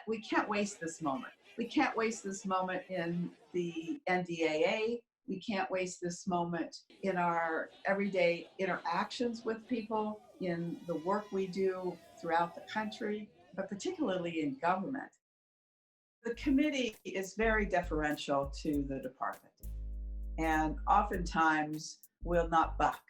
We can't waste this moment. We can't waste this moment in the NDAA. We can't waste this moment in our everyday interactions with people, in the work we do throughout the country, but particularly in government. The committee is very deferential to the department and oftentimes will not buck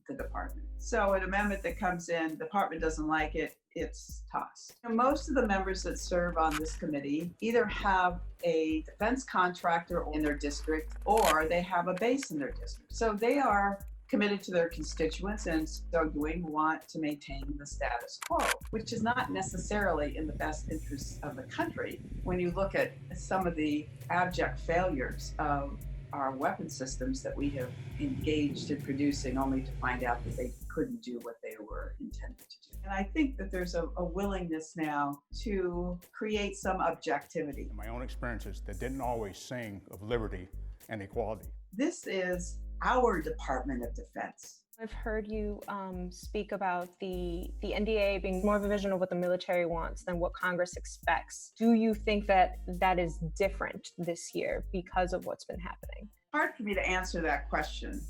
the department. So an amendment that comes in, the department doesn't like it, it's tossed. Most of the members that serve on this committee either have a defense contractor in their district or they have a base in their district. So they are committed to their constituents and so doing want to maintain the status quo, which is not necessarily in the best interests of the country when you look at some of the abject failures of our weapon systems that we have engaged in producing only to find out that they couldn't do what they were intended to do. And I think that there's a willingness now to create some objectivity. In my own experiences, that didn't always sing of liberty and equality. This is our Department of Defense. I've heard you speak about the NDAA being more of a vision of what the military wants than what Congress expects. Do you think that that is different this year because of what's been happening? Hard for me to answer that question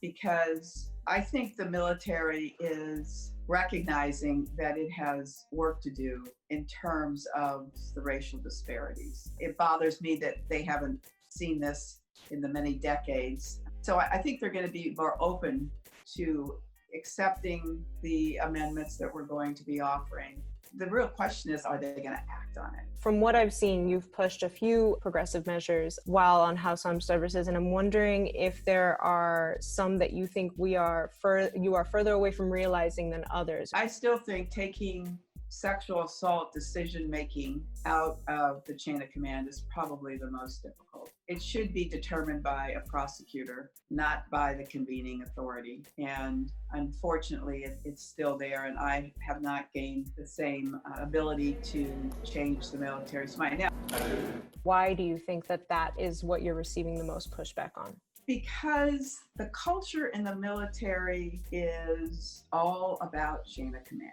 because I think the military is recognizing that it has work to do in terms of the racial disparities. It bothers me that they haven't seen this in the many decades. So I think they're going to be more open to accepting the amendments that we're going to be offering. The real question is, are they going to act on it? From what I've seen, you've pushed a few progressive measures while on House Armed Services, and I'm wondering if there are some that you think you are further away from realizing than others. I still think taking sexual assault decision-making out of the chain of command is probably the most difficult. It should be determined by a prosecutor, not by the convening authority. And unfortunately, it's still there, and I have not gained the same ability to change the military's mind. Now, why do you think that that is what you're receiving the most pushback on? Because the culture in the military is all about chain of command.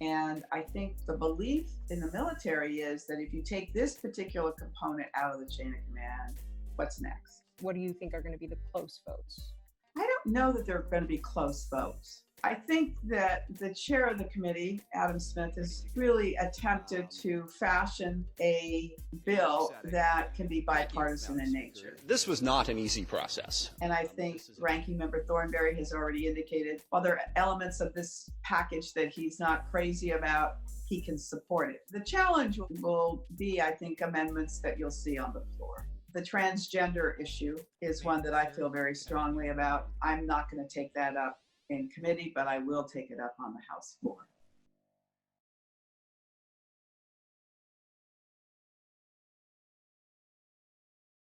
And I think the belief in the military is that if you take this particular component out of the chain of command, what's next? What do you think are going to be the close votes? I don't know that there are going to be close votes. I think that the chair of the committee, Adam Smith, has really attempted to fashion a bill that can be bipartisan in nature. This was not an easy process. And I think Ranking Member Thornberry has already indicated, while there are elements of this package that he's not crazy about, he can support it. The challenge will be, I think, amendments that you'll see on the floor. The transgender issue is one that I feel very strongly about. I'm not going to take that up in committee, but I will take it up on the House floor.